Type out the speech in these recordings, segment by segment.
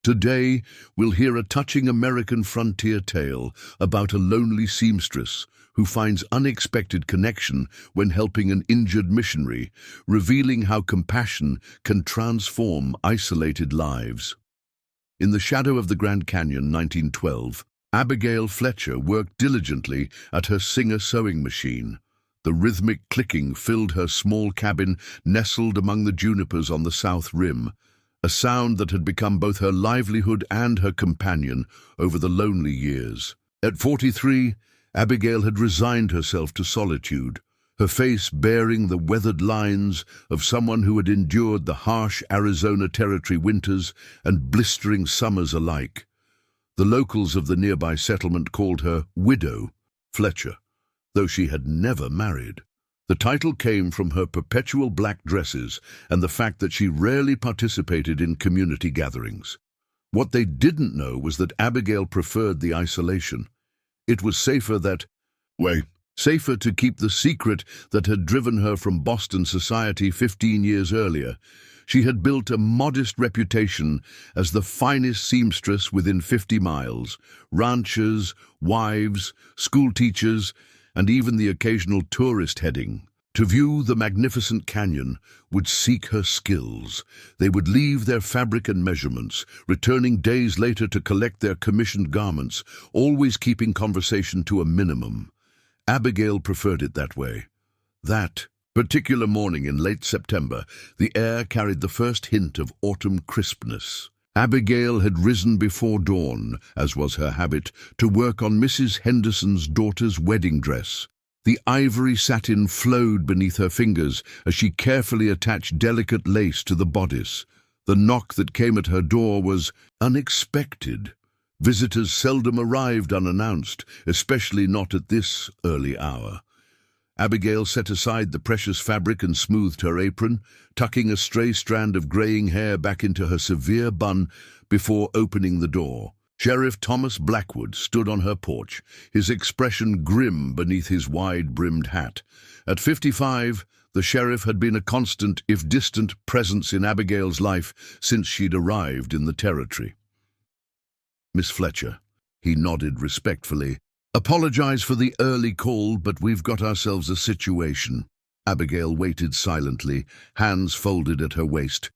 Today, we'll hear a touching American frontier tale about a lonely seamstress who finds unexpected connection when helping an injured missionary, revealing how compassion can transform isolated lives. In the shadow of the Grand Canyon, 1912, Abigail Fletcher worked diligently at her Singer sewing machine. The rhythmic clicking filled her small cabin nestled among the junipers on the south rim, a sound that had become both her livelihood and her companion over the lonely years. At 43, Abigail had resigned herself to solitude, her face bearing the weathered lines of someone who had endured the harsh Arizona Territory winters and blistering summers alike. The locals of the nearby settlement called her Widow Fletcher, though she had never married. The title came from her perpetual black dresses and the fact that she rarely participated in community gatherings. What they didn't know was that Abigail preferred the isolation. It was safer to keep the secret that had driven her from Boston society 15 years earlier. She had built a modest reputation as the finest seamstress within 50 miles. Ranchers, wives, schoolteachers, and even the occasional tourist heading to view the magnificent canyon would seek her skills. They would leave their fabric and measurements, returning days later to collect their commissioned garments, always keeping conversation to a minimum. Abigail preferred it that way. That particular morning in late September, the air carried the first hint of autumn crispness. Abigail had risen before dawn, as was her habit, to work on Mrs. Henderson's daughter's wedding dress. The ivory satin flowed beneath her fingers as she carefully attached delicate lace to the bodice. The knock that came at her door was unexpected. Visitors seldom arrived unannounced, especially not at this early hour. Abigail set aside the precious fabric and smoothed her apron, tucking a stray strand of graying hair back into her severe bun before opening the door. Sheriff Thomas Blackwood stood on her porch, his expression grim beneath his wide-brimmed hat. At 55, the sheriff had been a constant, if distant, presence in Abigail's life since she'd arrived in the territory. "Miss Fletcher," he nodded respectfully, "apologize for the early call, but we've got ourselves a situation." Abigail waited silently, hands folded at her waist.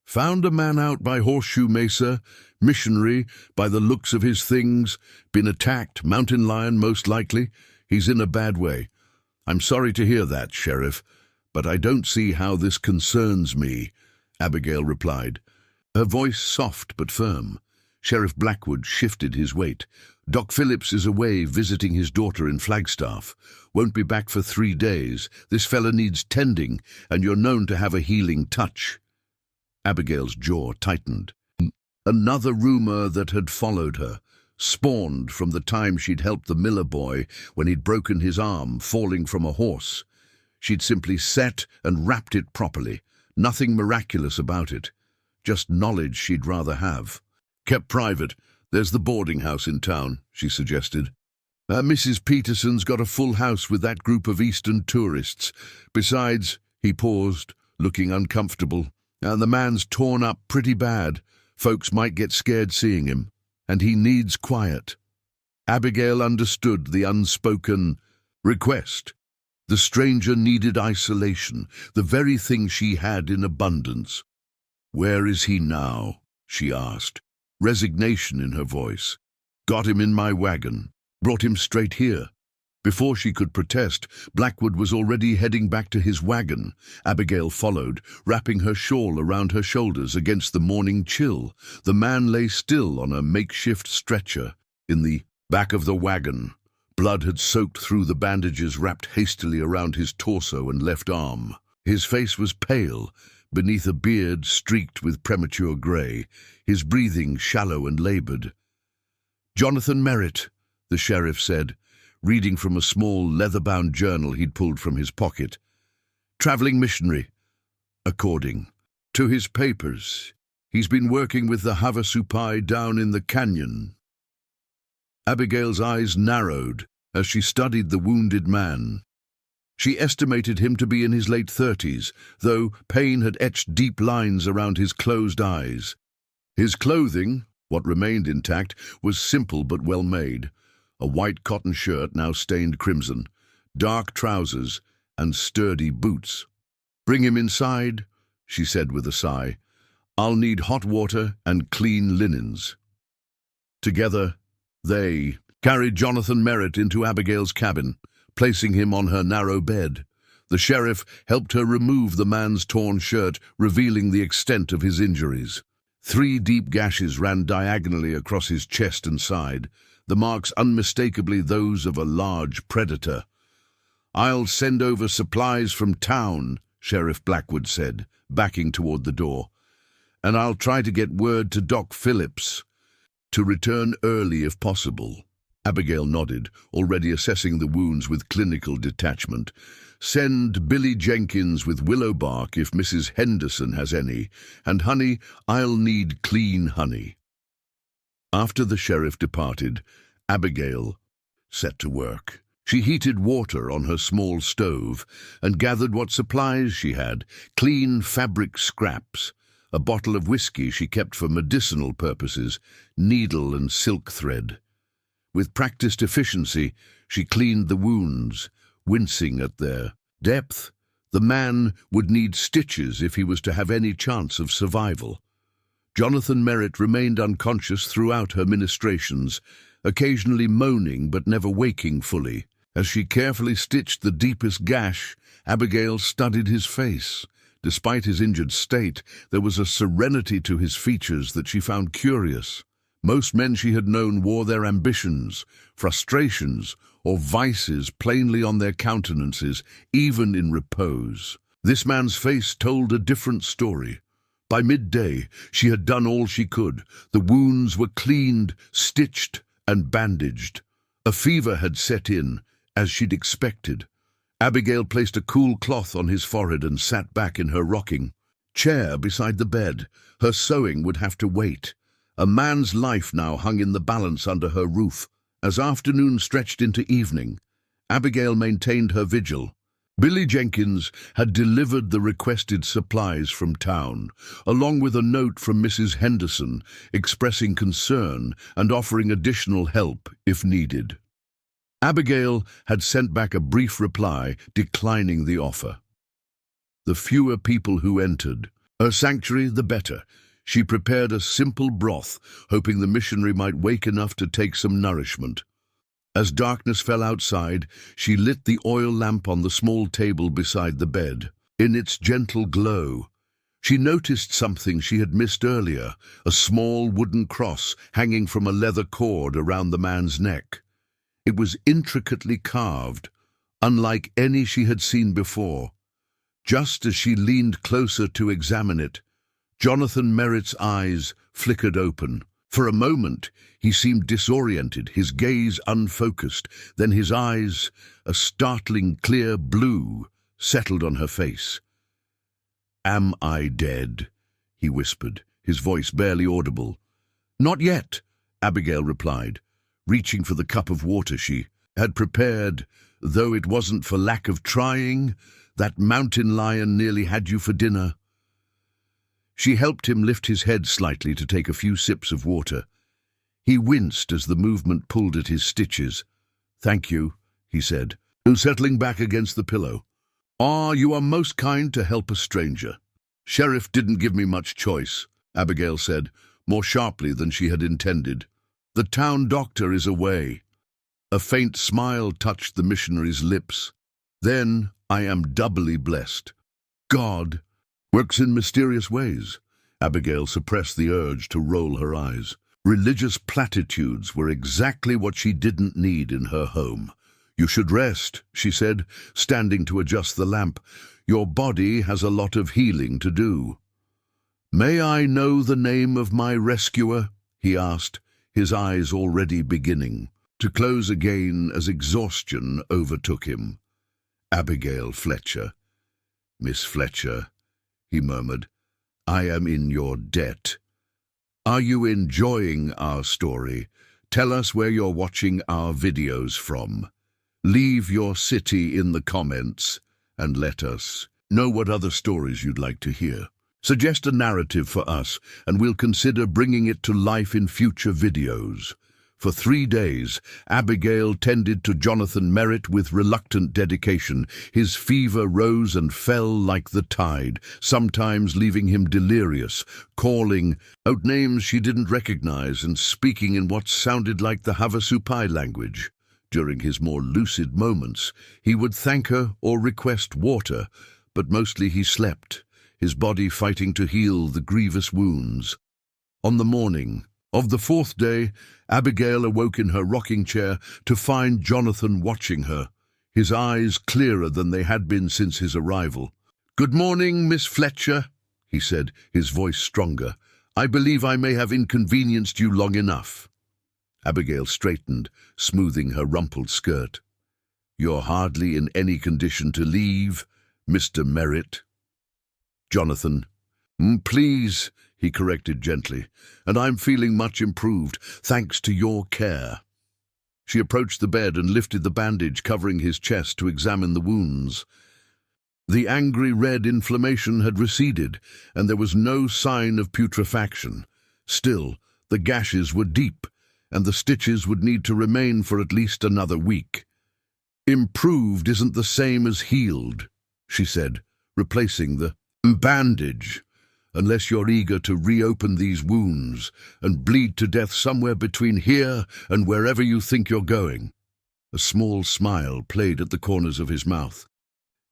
"Found a man out by Horseshoe Mesa, Missionary, by the looks of his things. Been attacked, mountain lion most likely. He's in a bad way." "I'm sorry to hear that, Sheriff, but I don't see how this concerns me," Abigail replied, her voice soft but firm. Sheriff Blackwood shifted his weight. "Doc Phillips is away visiting his daughter in Flagstaff. Won't be back for 3 days. This fella needs tending, and you're known to have a healing touch." Abigail's jaw tightened. Another rumor that had followed her, spawned from the time she'd helped the Miller boy when he'd broken his arm falling from a horse. She'd simply set and wrapped it properly. Nothing miraculous about it. Just knowledge she'd rather have. "Kept private. There's the boarding house in town," she suggested. "Mrs. Peterson's got a full house with that group of Eastern tourists. Besides," he paused, looking uncomfortable, "and the man's torn up pretty bad. Folks might get scared seeing him, and he needs quiet." Abigail understood the unspoken request. The stranger needed isolation, the very thing she had in abundance. "Where is he now?" she asked, resignation in her voice. "Got him in my wagon. Brought him straight here." Before she could protest, Blackwood was already heading back to his wagon. Abigail followed, wrapping her shawl around her shoulders against the morning chill. The man lay still on a makeshift stretcher in the back of the wagon. Blood had soaked through the bandages wrapped hastily around his torso and left arm. His face was pale, beneath a beard streaked with premature gray, his breathing shallow and labored. "Jonathan Merritt," the sheriff said, reading from a small leather-bound journal he'd pulled from his pocket. "Traveling missionary, according to his papers. He's been working with the Havasupai down in the canyon." Abigail's eyes narrowed as she studied the wounded man. She estimated him to be in his late 30s, though pain had etched deep lines around his closed eyes. His clothing, what remained intact, was simple but well made. A white cotton shirt now stained crimson, dark trousers, and sturdy boots. "Bring him inside," she said with a sigh. "I'll need hot water and clean linens." Together, they carried Jonathan Merritt into Abigail's cabin, placing him on her narrow bed. The sheriff helped her remove the man's torn shirt, revealing the extent of his injuries. 3 deep gashes ran diagonally across his chest and side, the marks unmistakably those of a large predator. "I'll send over supplies from town," Sheriff Blackwood said, backing toward the door. "And I'll try to get word to Doc Phillips to return early if possible." Abigail nodded, already assessing the wounds with clinical detachment. "Send Billy Jenkins with willow bark if Mrs. Henderson has any, and honey, I'll need clean honey." After the sheriff departed, Abigail set to work. She heated water on her small stove and gathered what supplies she had: clean fabric scraps, a bottle of whiskey she kept for medicinal purposes, needle and silk thread. With practiced efficiency, she cleaned the wounds, wincing at their depth. The man would need stitches if he was to have any chance of survival. Jonathan Merritt remained unconscious throughout her ministrations, occasionally moaning but never waking fully. As she carefully stitched the deepest gash, Abigail studied his face. Despite his injured state, there was a serenity to his features that she found curious. Most men she had known wore their ambitions, frustrations, or vices plainly on their countenances, even in repose. This man's face told a different story. By midday, she had done all she could. The wounds were cleaned, stitched, and bandaged. A fever had set in, as she'd expected. Abigail placed a cool cloth on his forehead and sat back in her rocking chair beside the bed. Her sewing would have to wait. A man's life now hung in the balance under her roof. As afternoon stretched into evening, Abigail maintained her vigil. Billy Jenkins had delivered the requested supplies from town, along with a note from Mrs. Henderson expressing concern and offering additional help if needed. Abigail had sent back a brief reply declining the offer. The fewer people who entered her sanctuary, the better. She prepared a simple broth, hoping the missionary might wake enough to take some nourishment. As darkness fell outside, she lit the oil lamp on the small table beside the bed. In its gentle glow, she noticed something she had missed earlier: a small wooden cross hanging from a leather cord around the man's neck. It was intricately carved, unlike any she had seen before. Just as she leaned closer to examine it, Jonathan Merritt's eyes flickered open. For a moment, he seemed disoriented, his gaze unfocused. Then his eyes, a startling clear blue, settled on her face. "Am I dead?" he whispered, his voice barely audible. "Not yet," Abigail replied, reaching for the cup of water she had prepared. "Though it wasn't for lack of trying, that mountain lion nearly had you for dinner." She helped him lift his head slightly to take a few sips of water. He winced as the movement pulled at his stitches. "Thank you," he said, settling back against the pillow. "Ah, you are most kind to help a stranger." "Sheriff didn't give me much choice," Abigail said, more sharply than she had intended. "The town doctor is away." A faint smile touched the missionary's lips. "Then I am doubly blessed. God works in mysterious ways." Abigail suppressed the urge to roll her eyes. Religious platitudes were exactly what she didn't need in her home. "You should rest," she said, standing to adjust the lamp. "Your body has a lot of healing to do." "May I know the name of my rescuer?" he asked, his eyes already beginning to close again as exhaustion overtook him. "Abigail Fletcher." "Miss Fletcher," he murmured, "I am in your debt. Are you enjoying our story? Tell us where you're watching our videos from. Leave your city in the comments and let us know what other stories you'd like to hear. Suggest a narrative for us, and we'll consider bringing it to life in future videos. For 3 days, Abigail tended to Jonathan Merritt with reluctant dedication. His fever rose and fell like the tide, sometimes leaving him delirious, calling out names she didn't recognize and speaking in what sounded like the Havasupai language. During his more lucid moments, he would thank her or request water, but mostly he slept, his body fighting to heal the grievous wounds. On the morning of the 4th day, Abigail awoke in her rocking chair to find Jonathan watching her, his eyes clearer than they had been since his arrival. "Good morning, Miss Fletcher," he said, his voice stronger. "I believe I may have inconvenienced you long enough." Abigail straightened, smoothing her rumpled skirt. "You're hardly in any condition to leave, Mr. Merritt." Jonathan, "Please," he corrected gently, "and I'm feeling much improved, thanks to your care." She approached the bed and lifted the bandage covering his chest to examine the wounds. The angry red inflammation had receded, and there was no sign of putrefaction. Still, the gashes were deep, and the stitches would need to remain for at least another week. "Improved isn't the same as healed," she said, replacing the bandage, "unless you're eager to reopen these wounds and bleed to death somewhere between here and wherever you think you're going." A small smile played at the corners of his mouth.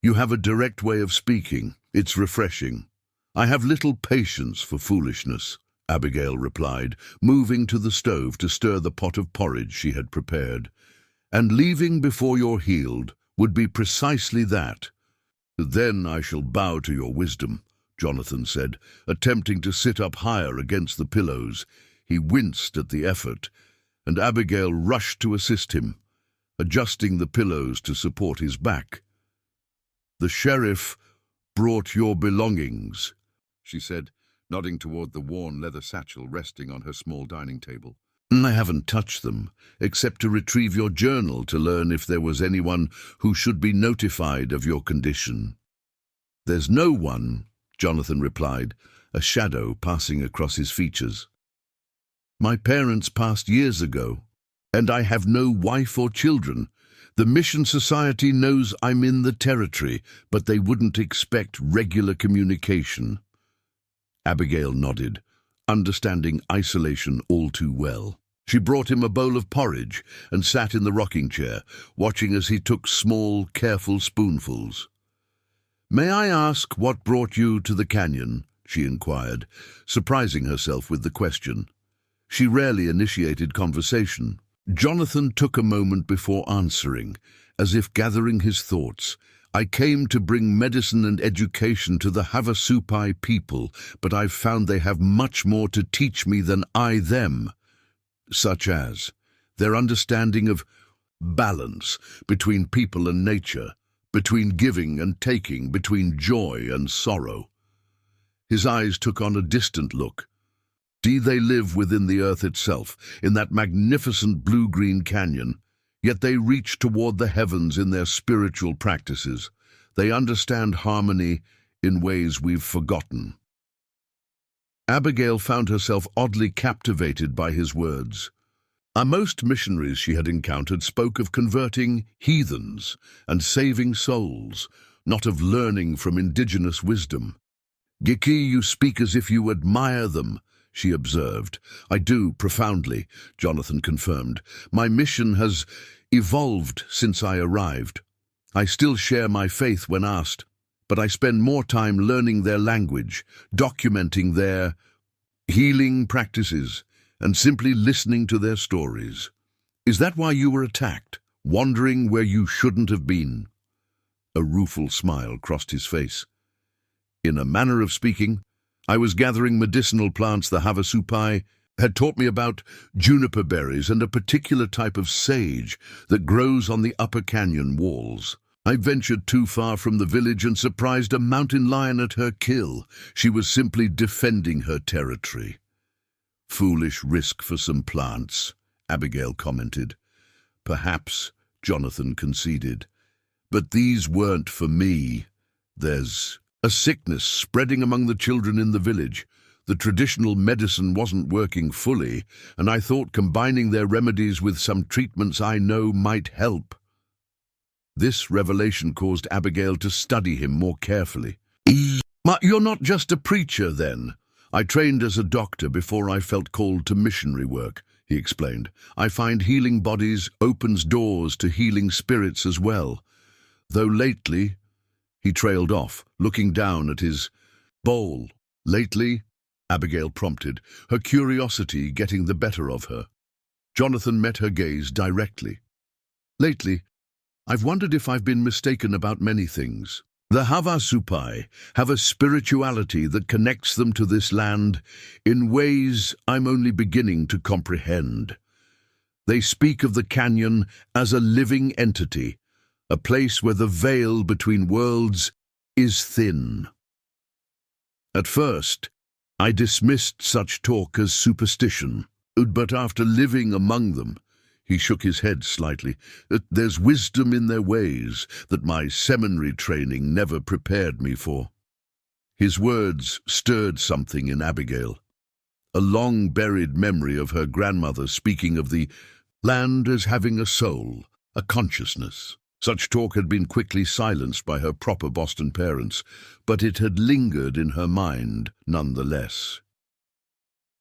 "You have a direct way of speaking. It's refreshing." "I have little patience for foolishness," Abigail replied, moving to the stove to stir the pot of porridge she had prepared. "And leaving before you're healed would be precisely that." "Then I shall bow to your wisdom," Jonathan said, attempting to sit up higher against the pillows. He winced at the effort, and Abigail rushed to assist him, adjusting the pillows to support his back. "The sheriff brought your belongings," she said, nodding toward the worn leather satchel resting on her small dining table. "I haven't touched them, except to retrieve your journal to learn if there was anyone who should be notified of your condition." "There's no one," Jonathan replied, a shadow passing across his features. "My parents passed years ago, and I have no wife or children. The Mission Society knows I'm in the territory, but they wouldn't expect regular communication." Abigail nodded, understanding isolation all too well. She brought him a bowl of porridge and sat in the rocking chair, watching as he took small, careful spoonfuls. "May I ask what brought you to the canyon?" she inquired, surprising herself with the question. She rarely initiated conversation. Jonathan took a moment before answering, as if gathering his thoughts. "I came to bring medicine and education to the Havasupai people, but I've found they have much more to teach me than I them, such as their understanding of balance between people and nature, between giving and taking, between joy and sorrow." His eyes took on a distant look. "See, they live within the earth itself, in that magnificent blue-green canyon, yet they reach toward the heavens in their spiritual practices. They understand harmony in ways we've forgotten." Abigail found herself oddly captivated by his words. Most missionaries she had encountered spoke of converting heathens and saving souls, not of learning from indigenous wisdom. "Giki, you speak as if you admire them," she observed. "I do, profoundly," Jonathan confirmed. "My mission has evolved since I arrived. I still share my faith when asked, but I spend more time learning their language, documenting their healing practices, and simply listening to their stories." "Is that why you were attacked, wandering where you shouldn't have been?" A rueful smile crossed his face. "In a manner of speaking, I was gathering medicinal plants the Havasupai had taught me about, juniper berries and a particular type of sage that grows on the upper canyon walls. I ventured too far from the village and surprised a mountain lion at her kill. She was simply defending her territory." "Foolish risk for some plants," Abigail commented. "Perhaps," Jonathan conceded. "But these weren't for me. There's A sickness spreading among the children in the village. The traditional medicine wasn't working fully, and I thought combining their remedies with some treatments I know might help. This revelation caused Abigail to study him more carefully. You're not just a preacher, then. I trained as a doctor before I felt called to missionary work, he explained. I find healing bodies opens doors to healing spirits as well. Though lately, he trailed off, looking down at his bowl. Lately, Abigail prompted, her curiosity getting the better of her. Jonathan met her gaze directly. Lately, I've wondered if I've been mistaken about many things. The Havasupai have a spirituality that connects them to this land in ways I'm only beginning to comprehend. They speak of the canyon as a living entity, a place where the veil between worlds is thin. At first, I dismissed such talk as superstition, but after living among them, he shook his head slightly. There's wisdom in their ways that my seminary training never prepared me for. His words stirred something in Abigail, a long-buried memory of her grandmother speaking of the land as having a soul, a consciousness. Such talk had been quickly silenced by her proper Boston parents, but it had lingered in her mind nonetheless.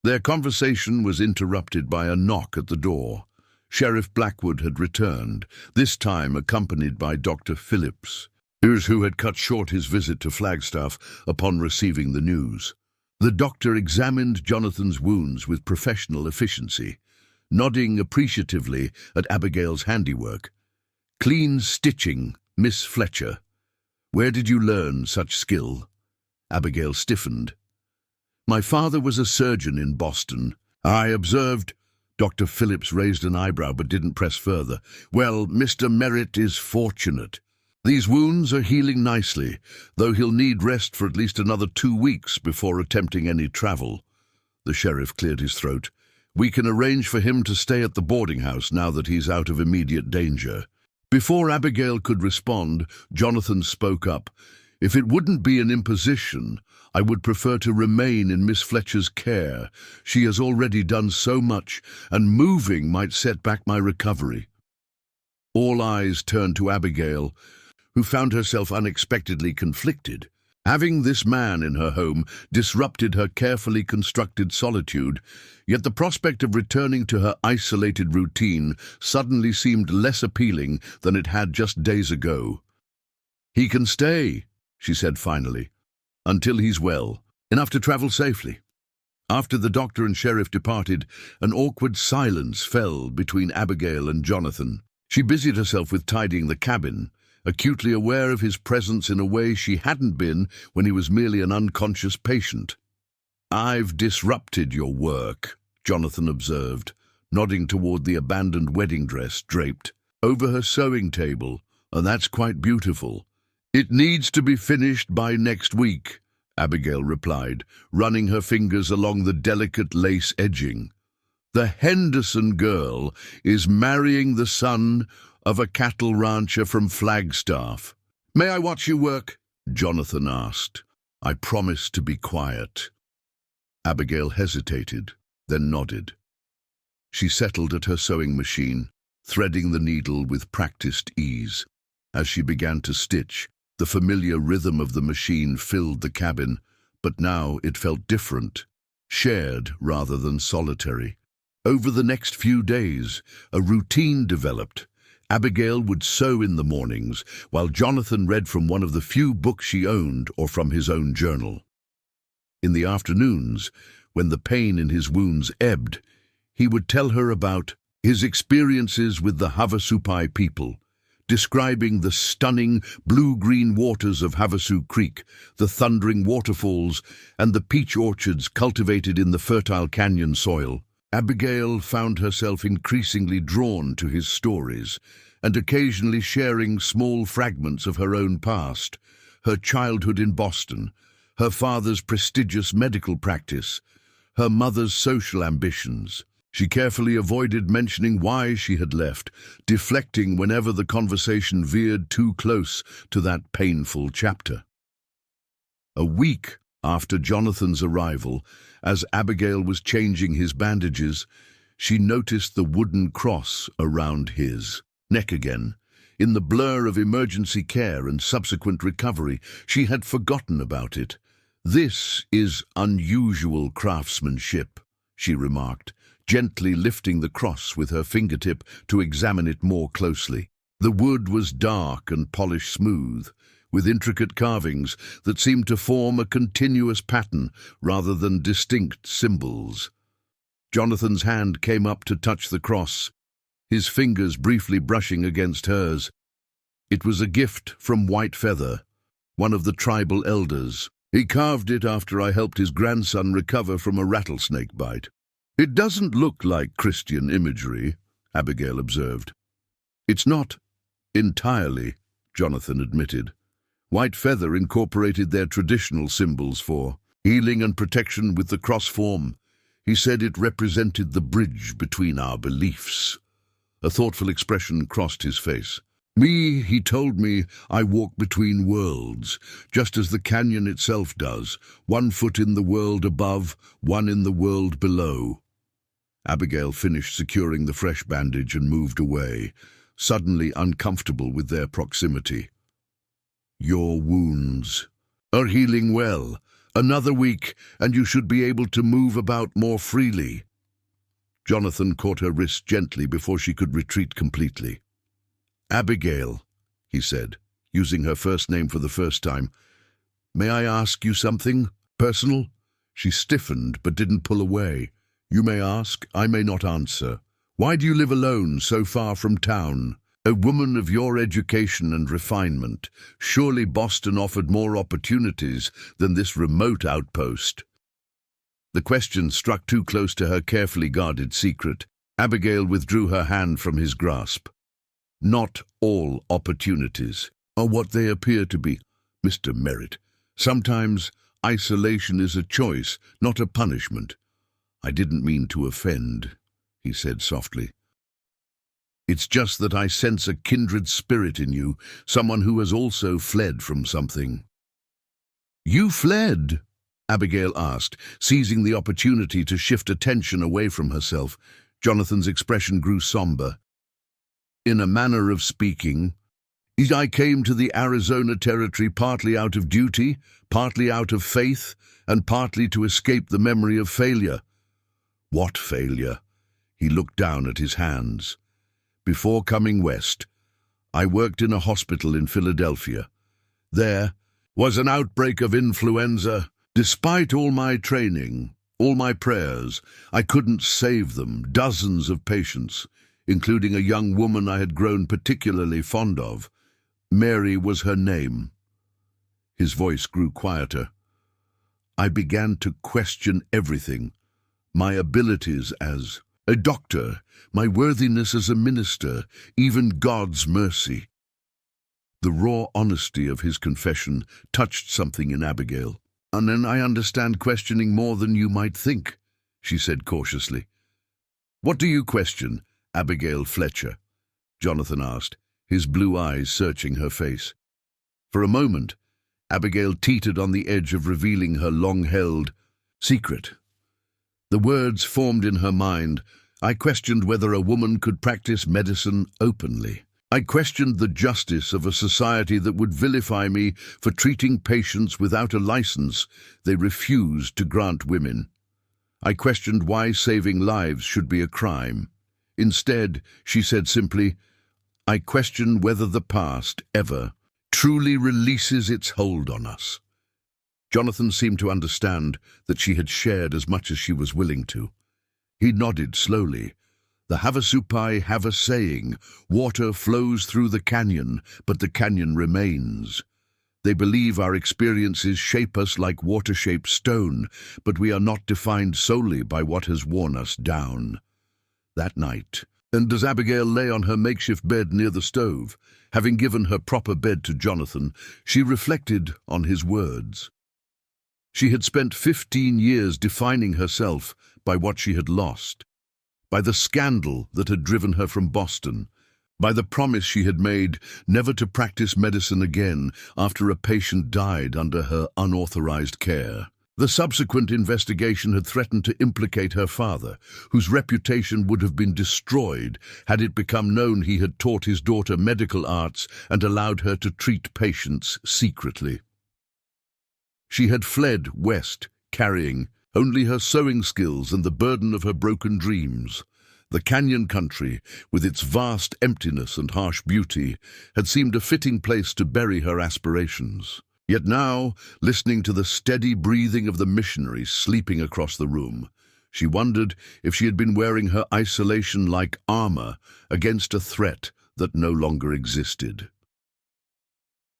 Their conversation was interrupted by a knock at the door. Sheriff Blackwood had returned, this time accompanied by Dr. Phillips, who had cut short his visit to Flagstaff upon receiving the news. The doctor examined Jonathan's wounds with professional efficiency, nodding appreciatively at Abigail's handiwork. "Clean stitching, Miss Fletcher. Where did you learn such skill?" Abigail stiffened. "My father was a surgeon in Boston. I observed." Dr. Phillips raised an eyebrow but didn't press further. "Well, Mr. Merritt is fortunate. These wounds are healing nicely, though he'll need rest for at least another 2 weeks before attempting any travel." The sheriff cleared his throat. "We can arrange for him to stay at the boarding house now that he's out of immediate danger." Before Abigail could respond, Jonathan spoke up. "If it wouldn't be an imposition, I would prefer to remain in Miss Fletcher's care. She has already done so much, and moving might set back my recovery." All eyes turned to Abigail, who found herself unexpectedly conflicted. Having this man in her home disrupted her carefully constructed solitude, yet the prospect of returning to her isolated routine suddenly seemed less appealing than it had just days ago. "He can stay," she said finally, "until he's well, enough to travel safely." After the doctor and sheriff departed, an awkward silence fell between Abigail and Jonathan. She busied herself with tidying the cabin, acutely aware of his presence in a way she hadn't been when he was merely an unconscious patient. "I've disrupted your work," Jonathan observed, nodding toward the abandoned wedding dress draped over her sewing table, "and that's quite beautiful." "It needs to be finished by next week," Abigail replied, running her fingers along the delicate lace edging. "The Henderson girl is marrying the son of a cattle rancher from Flagstaff." "May I watch you work?" Jonathan asked. "I promise to be quiet." Abigail hesitated, then nodded. She settled at her sewing machine, threading the needle with practiced ease. As she began to stitch, the familiar rhythm of the machine filled the cabin, but now it felt different, shared rather than solitary. Over the next few days, a routine developed. Abigail would sew in the mornings, while Jonathan read from one of the few books she owned or from his own journal. In the afternoons, when the pain in his wounds ebbed, he would tell her about his experiences with the Havasupai people, describing the stunning blue-green waters of Havasu Creek, the thundering waterfalls, and the peach orchards cultivated in the fertile canyon soil. Abigail found herself increasingly drawn to his stories, and occasionally sharing small fragments of her own past, her childhood in Boston, her father's prestigious medical practice, her mother's social ambitions. She carefully avoided mentioning why she had left, deflecting whenever the conversation veered too close to that painful chapter. A week after Jonathan's arrival, as Abigail was changing his bandages, she noticed the wooden cross around his neck again. In the blur of emergency care and subsequent recovery, she had forgotten about it. "This is unusual craftsmanship," she remarked, gently lifting the cross with her fingertip to examine it more closely. The wood was dark and polished smooth, with intricate carvings that seemed to form a continuous pattern rather than distinct symbols. Jonathan's hand came up to touch the cross, his fingers briefly brushing against hers. It was a gift from White Feather, one of the tribal elders. "He carved it after I helped his grandson recover from a rattlesnake bite." "It doesn't look like Christian imagery," Abigail observed. "It's not entirely," Jonathan admitted. White Feather incorporated their traditional symbols for healing and protection with the cross form. He said it represented the bridge between our beliefs. A thoughtful expression crossed his face. He told me, I walk between worlds, just as the canyon itself does, 1 foot in the world above, 1 in the world below." Abigail finished securing the fresh bandage and moved away, suddenly uncomfortable with their proximity. "Your wounds are healing well. Another week, and you should be able to move about more freely." Jonathan caught her wrist gently before she could retreat completely. "Abigail," he said, using her first name for the first time, "may I ask you something personal?" She stiffened but didn't pull away. "You may ask, I may not answer. Why do you live alone so far from town? A woman of your education and refinement, surely Boston offered more opportunities than this remote outpost." The question struck too close to her carefully guarded secret. Abigail withdrew her hand from his grasp. "Not all opportunities are what they appear to be, Mr. Merritt. Sometimes isolation is a choice, not a punishment." "I didn't mean to offend," he said softly. "It's just that I sense a kindred spirit in you, someone who has also fled from something." "You fled?" Abigail asked, seizing the opportunity to shift attention away from herself. Jonathan's expression grew somber. "In a manner of speaking, I came to the Arizona territory partly out of duty, partly out of faith, and partly to escape the memory of failure." "What failure?" He looked down at his hands. "Before coming west, I worked in a hospital in Philadelphia. There was an outbreak of influenza. Despite all my training, all my prayers, I couldn't save them, dozens of patients, including a young woman I had grown particularly fond of. Mary was her name." His voice grew quieter. "I began to question everything, my abilities as a doctor, my worthiness as a minister, even God's mercy." The raw honesty of his confession touched something in Abigail. "And then I understand questioning more than you might think," she said cautiously. "What do you question, Abigail Fletcher?" Jonathan asked, his blue eyes searching her face. For a moment, Abigail teetered on the edge of revealing her long-held secret. The words formed in her mind. "I questioned whether a woman could practice medicine openly. I questioned the justice of a society that would vilify me for treating patients without a license they refused to grant women. I questioned why saving lives should be a crime. Instead," she said simply, "I question whether the past ever truly releases its hold on us." Jonathan seemed to understand that she had shared as much as she was willing to. He nodded slowly. "The Havasupai have a saying, water flows through the canyon, but the canyon remains. They believe our experiences shape us like water-shaped stone, but we are not defined solely by what has worn us down." That night, and as Abigail lay on her makeshift bed near the stove, having given her proper bed to Jonathan, she reflected on his words. She had spent 15 years defining herself by what she had lost, by the scandal that had driven her from Boston, by the promise she had made never to practice medicine again after a patient died under her unauthorized care. The subsequent investigation had threatened to implicate her father, whose reputation would have been destroyed had it become known he had taught his daughter medical arts and allowed her to treat patients secretly. She had fled west, carrying only her sewing skills and the burden of her broken dreams. The canyon country, with its vast emptiness and harsh beauty, had seemed a fitting place to bury her aspirations. Yet now, listening to the steady breathing of the missionary sleeping across the room, she wondered if she had been wearing her isolation like armor against a threat that no longer existed.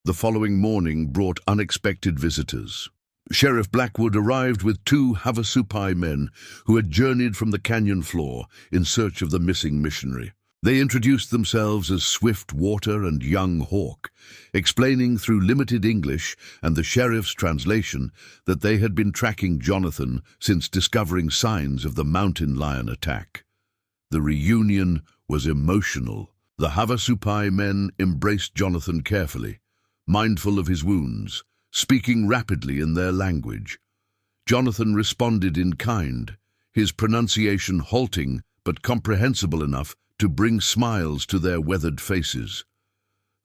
The following morning brought unexpected visitors. Sheriff Blackwood arrived with 2 Havasupai men who had journeyed from the canyon floor in search of the missing missionary. They introduced themselves as Swift Water and Young Hawk, explaining through limited English and the sheriff's translation that they had been tracking Jonathan since discovering signs of the mountain lion attack. The reunion was emotional. The Havasupai men embraced Jonathan carefully, mindful of his wounds, speaking rapidly in their language. Jonathan responded in kind, his pronunciation halting but comprehensible enough to bring smiles to their weathered faces.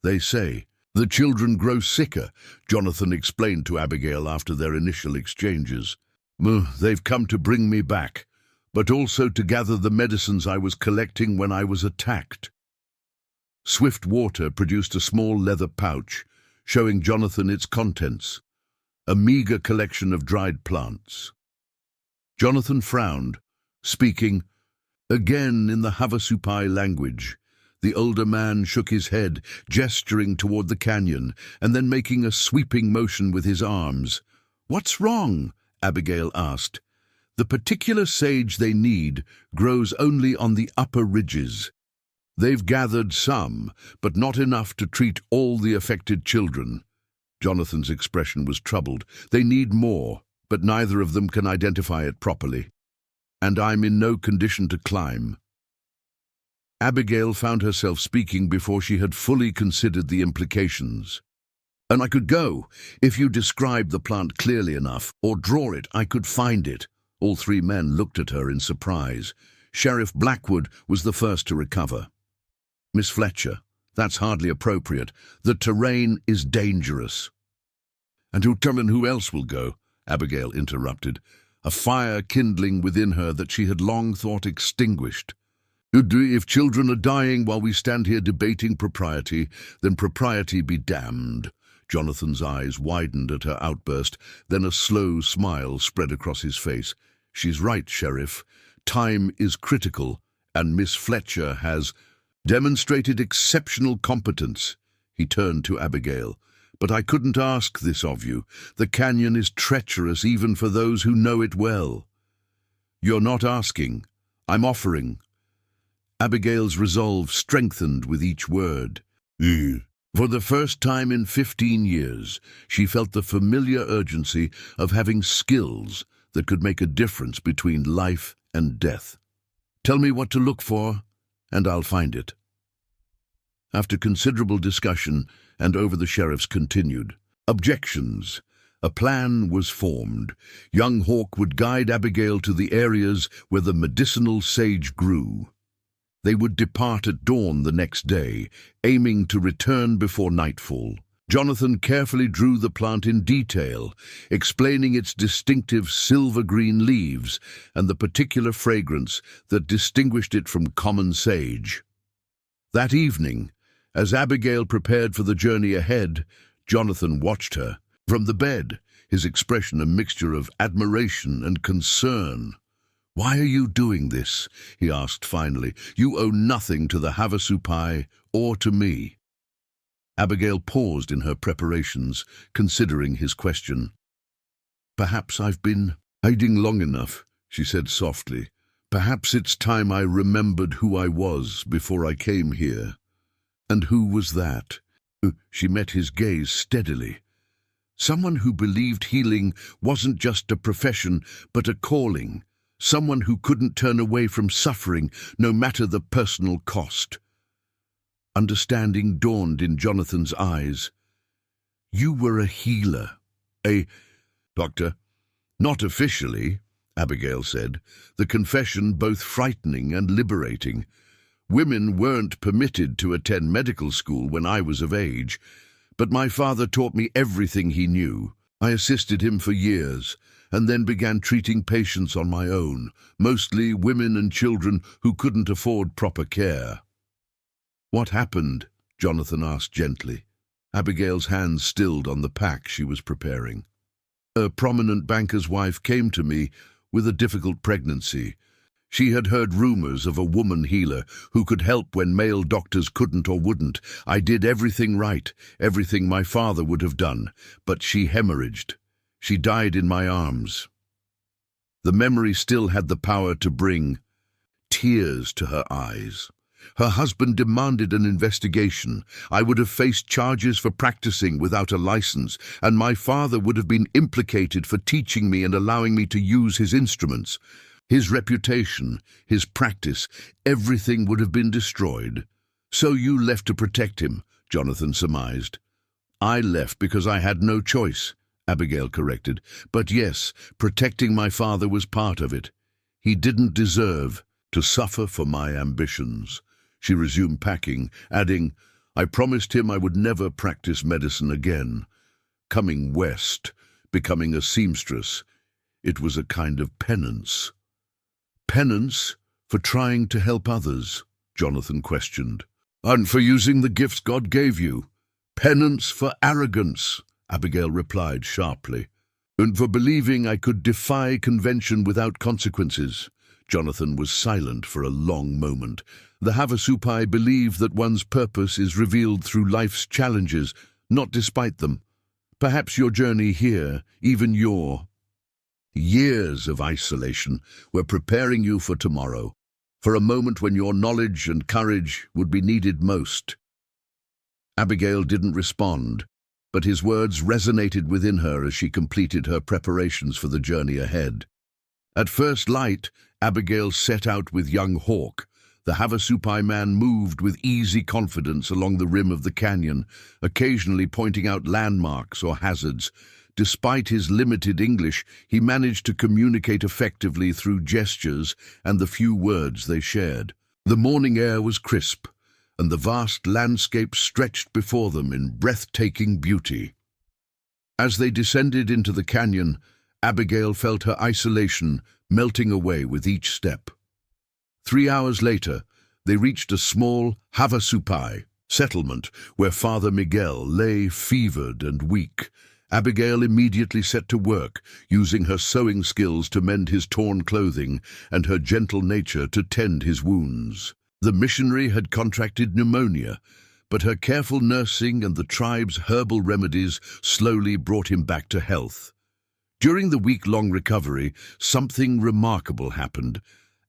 "They say, the children grow sicker," Jonathan explained to Abigail after their initial exchanges. "They've come to bring me back, but also to gather the medicines I was collecting when I was attacked." Swift Water produced a small leather pouch, showing Jonathan its contents, a meager collection of dried plants. Jonathan frowned, speaking again in the Havasupai language. The older man shook his head, gesturing toward the canyon, and then making a sweeping motion with his arms. "What's wrong?" Abigail asked. "The particular sage they need grows only on the upper ridges. They've gathered some, but not enough to treat all the affected children." Jonathan's expression was troubled. "They need more, but neither of them can identify it properly. And I'm in no condition to climb." Abigail found herself speaking before she had fully considered the implications. "And I could go. If you describe the plant clearly enough, or draw it, I could find it." All 3 men looked at her in surprise. Sheriff Blackwood was the first to recover. "Miss Fletcher, that's hardly appropriate. The terrain is dangerous." "And who else will go?" Abigail interrupted, a fire kindling within her that she had long thought extinguished. "If children are dying while we stand here debating propriety, then propriety be damned." Jonathan's eyes widened at her outburst, then a slow smile spread across his face. "She's right, Sheriff. Time is critical, and Miss Fletcher has demonstrated exceptional competence." He turned to Abigail. "But I couldn't ask this of you. The canyon is treacherous even for those who know it well." "You're not asking. I'm offering." Abigail's resolve strengthened with each word. For the first time in 15 years, she felt the familiar urgency of having skills that could make a difference between life and death. "Tell me what to look for, and I'll find it." After considerable discussion, and over the sheriff's continued objections, a plan was formed. Young Hawk would guide Abigail to the areas where the medicinal sage grew. They would depart at dawn the next day, aiming to return before nightfall. Jonathan carefully drew the plant in detail, explaining its distinctive silver-green leaves and the particular fragrance that distinguished it from common sage. That evening, as Abigail prepared for the journey ahead, Jonathan watched her. From the bed, his expression a mixture of admiration and concern. "Why are you doing this?" he asked finally. "You owe nothing to the Havasupai or to me." Abigail paused in her preparations, considering his question. "Perhaps I've been hiding long enough," she said softly. "Perhaps it's time I remembered who I was before I came here." "And who was that?" She met his gaze steadily. "Someone who believed healing wasn't just a profession, but a calling. Someone who couldn't turn away from suffering, no matter the personal cost." Understanding dawned in Jonathan's eyes. "You were a healer, a—" "Doctor, not officially," Abigail said, the confession both frightening and liberating. "Women weren't permitted to attend medical school when I was of age, but my father taught me everything he knew. I assisted him for years, and then began treating patients on my own, mostly women and children who couldn't afford proper care." "What happened?" Jonathan asked gently. Abigail's hands stilled on the pack she was preparing. "A prominent banker's wife came to me with a difficult pregnancy. She had heard rumors of a woman healer who could help when male doctors couldn't or wouldn't. I did everything right, everything my father would have done, but she hemorrhaged. She died in my arms." The memory still had the power to bring tears to her eyes. Her husband demanded an investigation. I would have faced charges for practicing without a license, and my father would have been implicated for teaching me and allowing me to use his instruments. His reputation, his practice, everything would have been destroyed. "So you left to protect him," Jonathan surmised. "I left because I had no choice," Abigail corrected. "But yes, protecting my father was part of it. He didn't deserve to suffer for my ambitions." She resumed packing, adding, "I promised him I would never practice medicine again. Coming west, becoming a seamstress, it was a kind of penance." "Penance for trying to help others?" Jonathan questioned. "And for using the gifts God gave you. Penance for arrogance," Abigail replied sharply. "And for believing I could defy convention without consequences." Jonathan was silent for a long moment. The Havasupai believe that one's purpose is revealed through life's challenges, not despite them. Perhaps your journey here, even your years of isolation, were preparing you for tomorrow, for a moment when your knowledge and courage would be needed most. Abigail didn't respond, but his words resonated within her as she completed her preparations for the journey ahead. At first light, Abigail set out with young Hawk. The Havasupai man moved with easy confidence along the rim of the canyon, occasionally pointing out landmarks or hazards. Despite his limited English, he managed to communicate effectively through gestures and the few words they shared. The morning air was crisp, and the vast landscape stretched before them in breathtaking beauty. As they descended into the canyon, Abigail felt her isolation melting away with each step. 3 hours later, they reached a small Havasupai settlement where Father Miguel lay fevered and weak. Abigail immediately set to work, using her sewing skills to mend his torn clothing and her gentle nature to tend his wounds. The missionary had contracted pneumonia, but her careful nursing and the tribe's herbal remedies slowly brought him back to health. During the week-long recovery, something remarkable happened.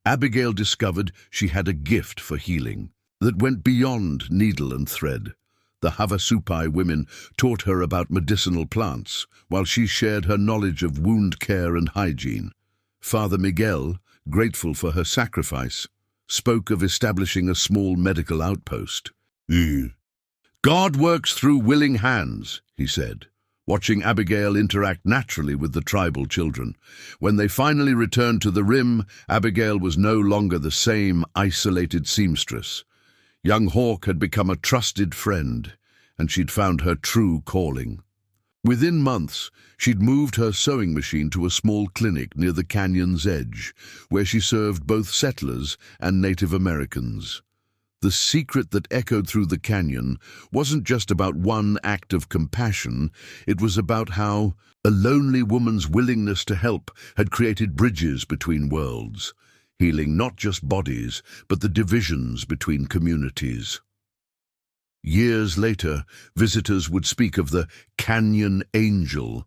Abigail discovered she had a gift for healing that went beyond needle and thread. The Havasupai women taught her about medicinal plants, while she shared her knowledge of wound care and hygiene. Father Miguel, grateful for her sacrifice, spoke of establishing a small medical outpost. "God works through willing hands," he said, watching Abigail interact naturally with the tribal children. When they finally returned to the rim, Abigail was no longer the same isolated seamstress. Young Hawk had become a trusted friend, and she'd found her true calling. Within months, she'd moved her sewing machine to a small clinic near the canyon's edge, where she served both settlers and Native Americans. The secret that echoed through the canyon wasn't just about one act of compassion, it was about how a lonely woman's willingness to help had created bridges between worlds, healing not just bodies, but the divisions between communities. Years later, visitors would speak of the Canyon Angel,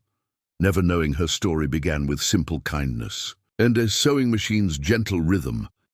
never knowing her story began with simple kindness. And as sewing machine's gentle rhythm